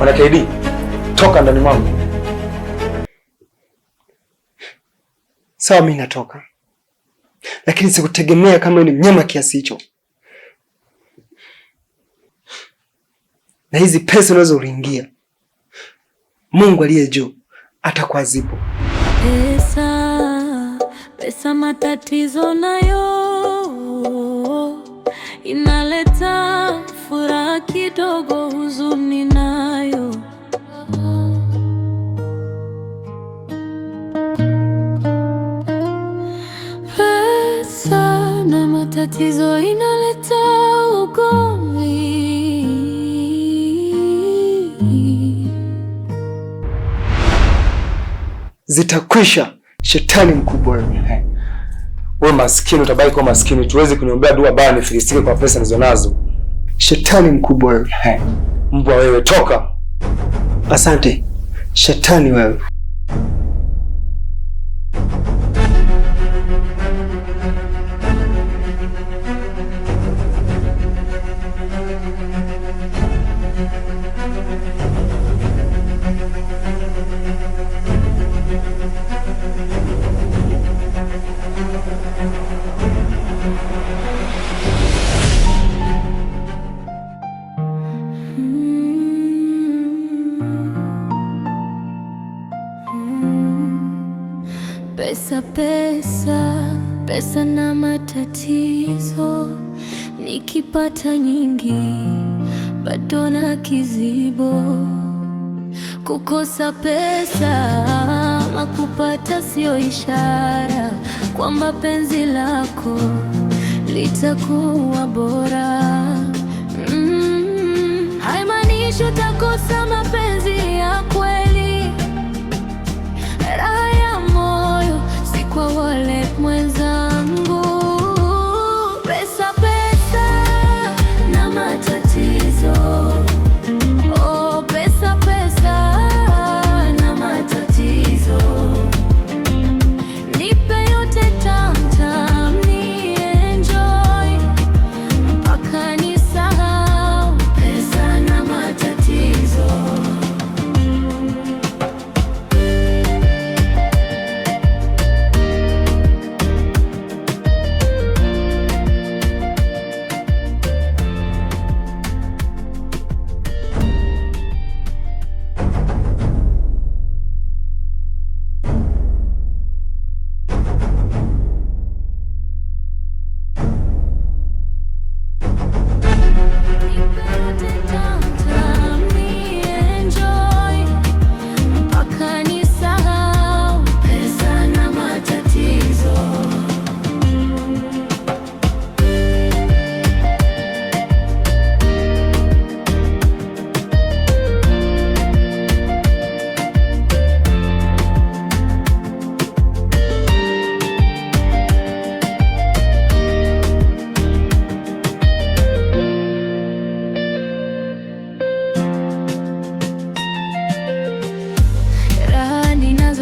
Bwana KD, toka ndani mwangu. Sawa, mimi natoka. Lakini sikutegemea kama ni mnyama kiasi hicho. Na hizi pesa unazo uliingia, Mungu aliye juu atakuadhibu. Pesa matatizo nayo inaleta furaha kidogo, huzuni nayo. Pesa na matatizo inaleta ugomvi. Zitakwisha, shetani mkubwa wewe. Wewe maskini utabaki kwa maskini, tuwezi kuniombea dua baya nifilisike kwa pesa nizonazo. Shetani mkubwa wewe. Mbwa wewe, toka. Asante. Shetani wewe. Pesa na matatizo, nikipata nyingi bado na kizibo. Kukosa pesa ama kupata sio ishara kwamba penzi lako litakuwa bora. Haimaanishi utakosa mapenzi ya kweli. Raha ya moyo si kwa wale mwenzangu. Pesa na matatizo. Oh, pesa na matatizo. Nipe yote tamtam ni enjoy mpaka nisahau. Pesa na matatizo.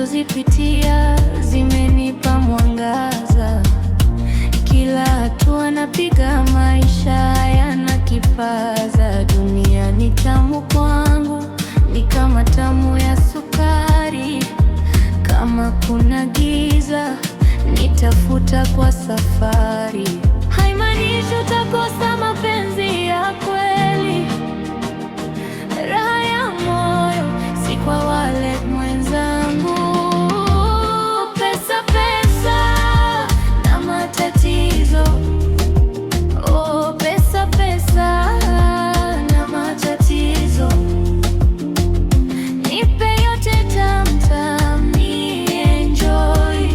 Zipitia zimenipa mwangaza, kila hatua napiga maisha yana kipaza. Dunia ni tamu kwangu, ni kama tamu ya sukari. Kama kuna giza nitafuta kwa safari. Haimaanishi utakosa mapenzi ya kweli. Raha ya moyo si kwa wale mwenzangu. Pesa na matatizo. Oh, pesa na matatizo. Nipe yote tamtam ni enjoy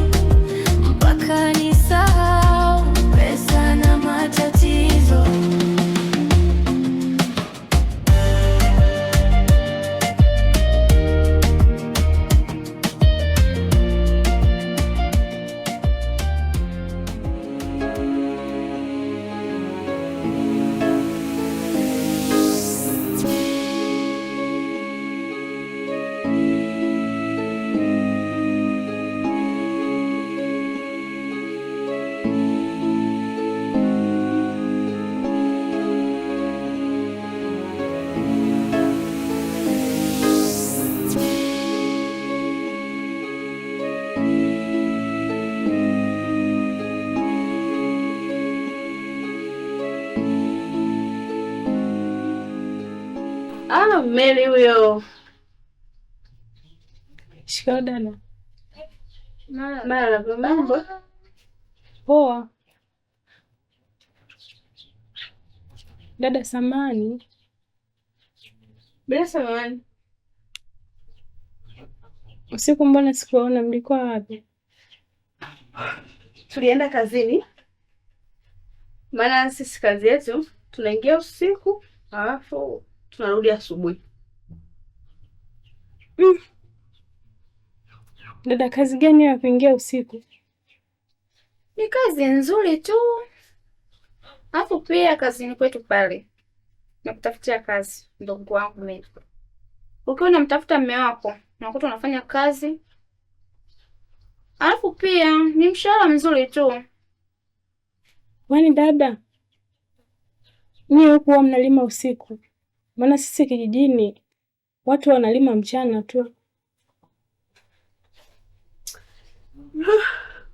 mpaka nisahau. Pesa na matatizo. Mary huyo. Shikamoo dada. Mara mambo. Poa. Dada samani. Bila samani. Usiku mbona sikuona, mlikuwa wapi? Tulienda kazini. Maana sisi kazi yetu tunaingia usiku, alafu tunarudi asubuhi. Dada, kazi gani ya kuingia usiku? Ni kazi nzuri tu. Alafu pia kazini kwetu pale nakutafutia kazi ndugu wangu mimi. Ukiwa unamtafuta mume wako, unakuta unafanya kazi. Alafu pia ni mshahara mzuri tu. Kwani dada, nyie huku huwa mnalima usiku? Maana sisi kijijini watu wanalima mchana tu.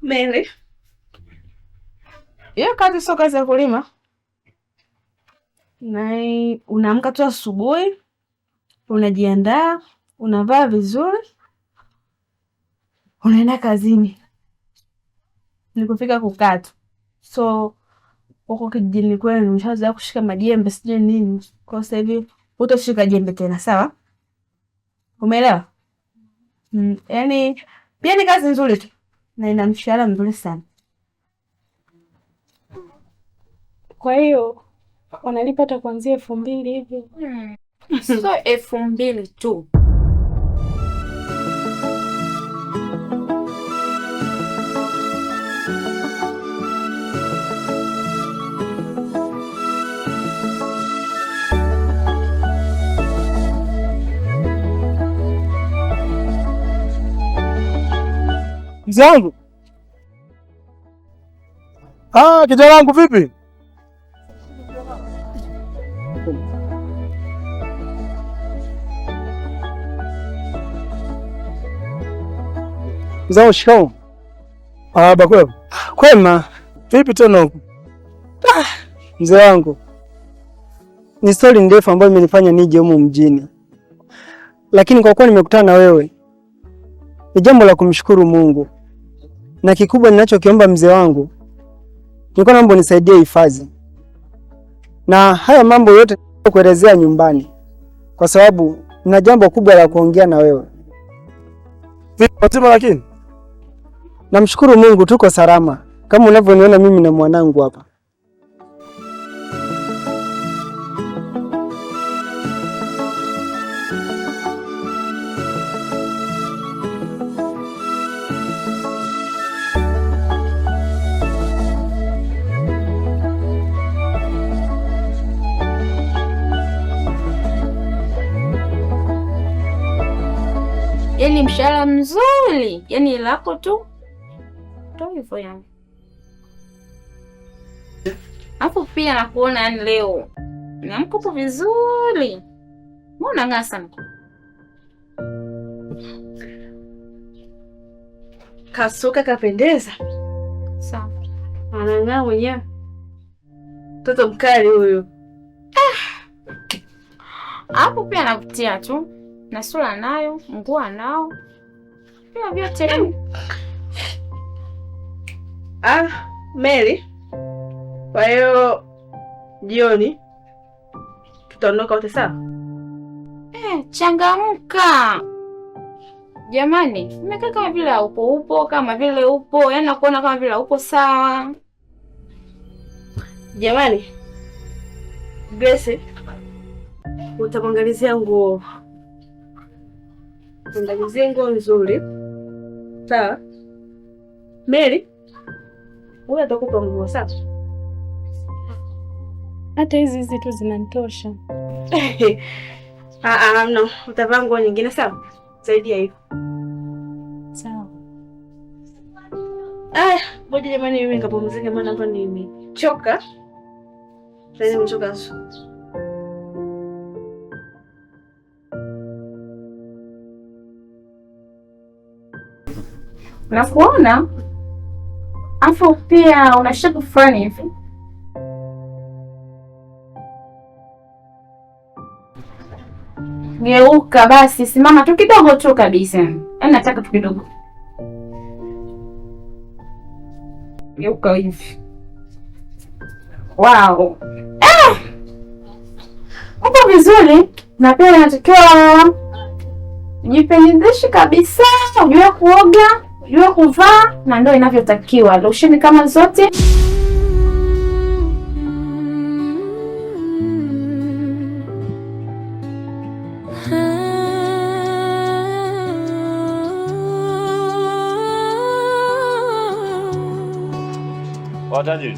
Mary, hiyo kazi sio kazi ya kulima. Na unaamka tu asubuhi, unajiandaa, unavaa vizuri, unaenda kazini. Nikufika kukata. So huko kijijini kwenu nimeshaanza kushika majembe sije nini. Kwa sasa hivi utashika jembe tena, sawa? Umeelewa? Yaani pia ni kazi nzuri tu na ina mshahara mzuri sana. Kwa hiyo wanalipa hata kuanzia 2000 hivi. So 2000 tu. Mzee wangu. Kijana wangu vipi? Mzao shikamoo. Bakwema. Kwema. Vipi tena huko? Mzee wangu, ni story ndefu ambayo imenifanya nije humu mjini, lakini kwa kuwa nimekutana na wewe ni jambo la kumshukuru Mungu, na kikubwa ninachokiomba mzee wangu, nilikuwa naomba unisaidie hifadhi, na haya mambo yote kuelezea nyumbani, kwa sababu nina jambo kubwa la kuongea na wewe. Vipi Fatima? Lakini namshukuru Mungu tuko salama, kama unavyoniona mimi na mwanangu hapa. Yaani mshahara mzuri, yaani lako tu. Ndio hivyo yani. Hapo pia nakuona yani leo. Namkupo vizuri. Mbona ng'aa sana? Kasuka kapendeza. Sawa. Anang'aa mwenyewe. Mtoto mkali huyu. Hapo pia nakutia tu. Na sura nayo, nguo nao. Pia vyote. Mary. Kwa hiyo jioni tutaondoka wote sawa? Changamka. Jamani, umekaa kama vile upo kama vile upo, yaani nakuona kama vile upo sawa. Jamani. Grace, utamwangalizia nguo. Angalizia nguo nzuri. Sawa? Mary, wewe utakupa nguo sawa? Hata hizi tu zinanitosha. No, utavaa nguo nyingine sawa? Zaidi ya hivyo. Sawa. Ngoja jamani mimi nikapumzike maana hapa nimechoka. Sasa nimechoka. Nakuona. Afu pia una shape fulani hivi. Geuka basi, simama tu kidogo tu kabisa. Yaani nataka tu kidogo. Geuka hivi. Wow. Uko vizuri na pia unatakiwa jipendezeshe kabisa, ujue kuoga, ujue kuvaa na ndio inavyotakiwa. Losheni kama zote. Watajiri.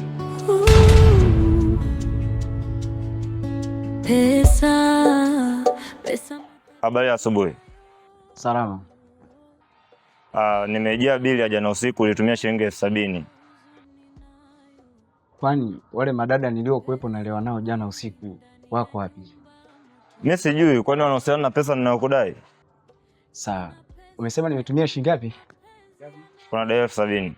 Pesa. Habari ya asubuhi. Salama. Nimejia bili ya jana usiku ulitumia shilingi 70,000. Kwani wale madada niliokuwepo nalewa nao jana usiku wako wapi? Mimi sijui, kwani wanahusiana na pesa ninayokudai? Sawa. Umesema nimetumia shilingi ngapi? Kuna dai 70,000.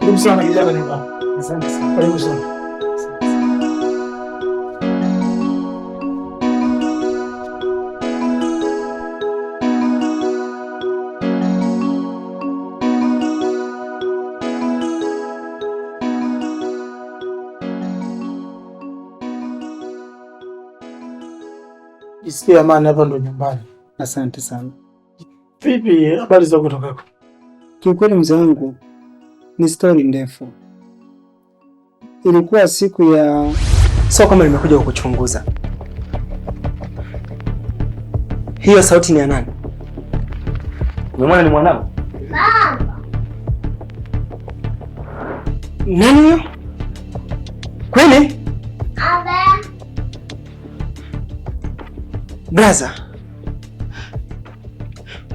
Karibu sana kijana nyumbani. Asante sana. Karibu sana. Jisikia amani, hapa ndo nyumbani. Asante sana. Vipi habari za kutoka kwako? Kiukweli mzee wangu, ni story ndefu. Ilikuwa siku ya... Sio kama nimekuja kukuchunguza. Hiyo sauti ni ya nani? Umemwona ni mwanangu? Baba. Nani huyo? Kweli? Aba. Braza.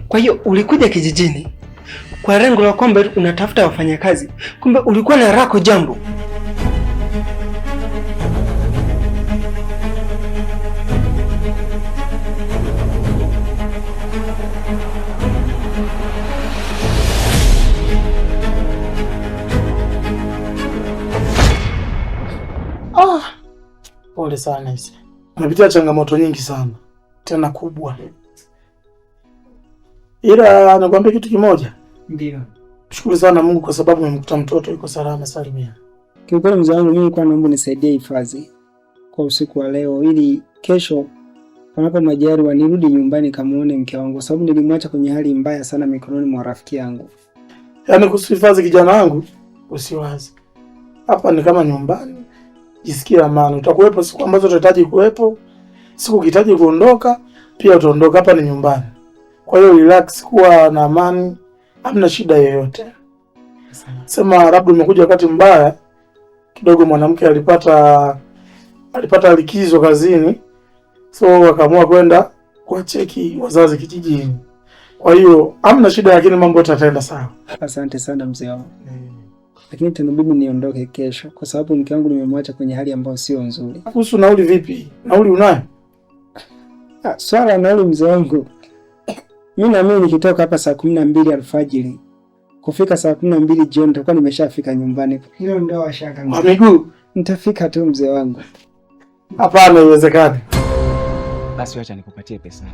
Kwa hiyo ulikuja kijijini kwa lengo la kwamba unatafuta wafanyakazi, kumbe ulikuwa na rako jambo. Pole sana hizi. Unapitia changamoto nyingi sana, tena kubwa. Ila nakwambia kitu kimoja. Ndio. Shukuru sana Mungu kwa sababu umemkuta mtoto yuko salama salimia. Kiukweli mzee wangu, mimi nilikuwa naomba nisaidie hifadhi kwa usiku wa leo ili kesho panapo majaliwa nirudi nyumbani kamuone mke wangu, sababu nilimwacha kwenye hali mbaya sana mikononi mwa rafiki yangu. Yaani kuhifadhi kijana wangu usiwazi. Hapa ni kama nyumbani. Jisikia amani. Utakuwepo siku ambazo utahitaji kuwepo. Siku ukihitaji kuondoka pia utaondoka, hapa ni nyumbani. Kwa hiyo relax, kuwa na amani, hamna shida yoyote. Sema labda umekuja wakati mbaya kidogo, mwanamke alipata likizo kazini, so akaamua kwenda kuwacheki wazazi kijijini. Kwa hiyo hamna shida, lakini mambo yataenda sawa. Asante sana mzee wangu. Lakini tunabidi niondoke kesho kwa sababu mke wangu nimemwacha kwenye hali ambayo sio nzuri. Kuhusu nauli vipi? Nauli unayo? Swala nauli mzee wangu, mimi na mimi nikitoka hapa saa 12 alfajiri kufika saa 12 jioni nitakuwa nimeshafika nyumbani. Hilo ndio washaka. Kwa miguu nitafika tu mzee wangu. Hapana, haiwezekani. Basi acha nikupatie pesa.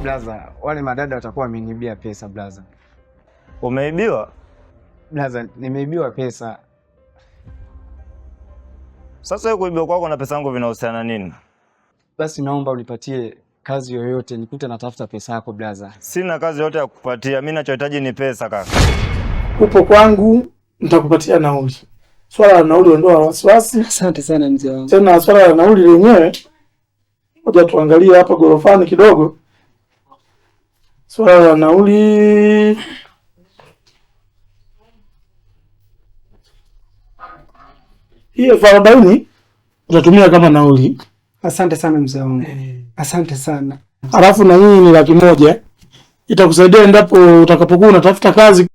Blaza, wale madada watakuwa wameniibia pesa blaza. Umeibiwa? Blaza, nimeibiwa pesa. Sasa wewe kuibiwa kwako na pesa yangu vinahusiana nini? Basi naomba unipatie kazi yoyote nikute natafuta pesa yako blaza. Sina kazi yote ya kukupatia. Mimi ninachohitaji ni pesa kaka. Upo kwangu nitakupatia nauli. Swala la nauli ondoa wasiwasi. Asante sana mzee wangu. Tena swala la nauli lenyewe ngoja tuangalie hapa gorofani kidogo. Swala la nauli hii 40 utatumia kama nauli. Asante sana mzee wangu. Asante sana. Alafu na hii ni 100,000 itakusaidia endapo utakapokuwa unatafuta kazi.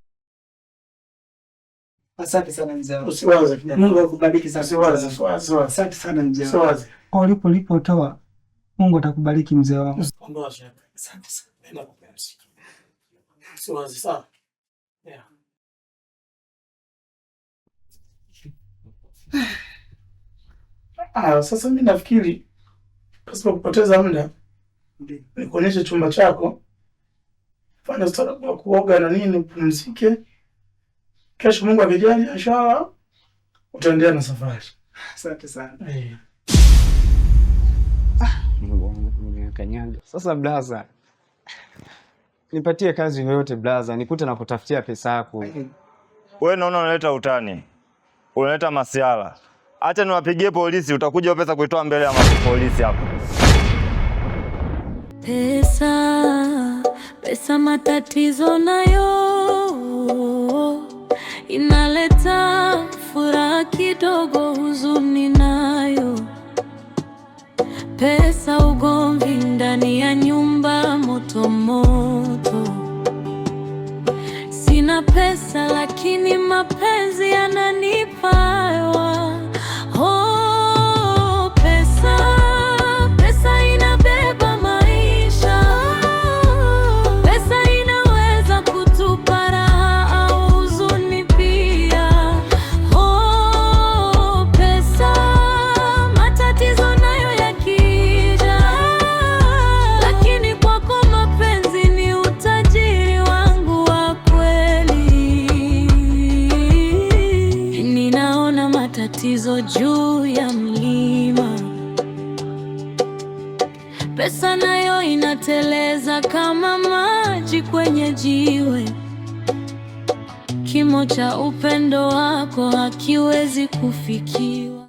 Asante sana mzee wangu. Usiwaze. Mungu akubariki sana. Usiwaze. Asante sana mzee wangu. Usiwaze. Kwa ulipotoa Mungu atakubariki mzee wangu. Asante sana. Nenda kupumzika. Usiwaze sana. Yeah. Sasa mimi nafikiri pasipo kupoteza muda nikuonyeshe chumba chako, fanya stara ya kuoga na nini, upumzike. Kesho Mungu akijali, inshallah utaendelea na safari. Asante sana. Kanyaga. Sasa blaza, nipatie kazi yoyote blaza, nikute na kutafutia pesa yako. Wewe naona unaleta utani. Unaleta masiala. Acha niwapigie polisi, utakuja pesa kuitoa mbele ya polisi hapo. Pesa matatizo nayo inaleta furaha kidogo, huzuni nayo. Pesa ugomvi ndani ya nyumba moto moto. Sina pesa lakini mapenzi yananipa hewa. Pesa inabeba maisha. Pesa inaweza kutupa raha au huzuni pia. Pesa matatizo nayo yakija, lakini kwako mapenzi ni utajiri wangu wa kweli. Ninaona matatizo juu ya mlima, pesa nayo inateleza kama maji kwenye jiwe. Kimo cha upendo wako hakiwezi kufikiwa.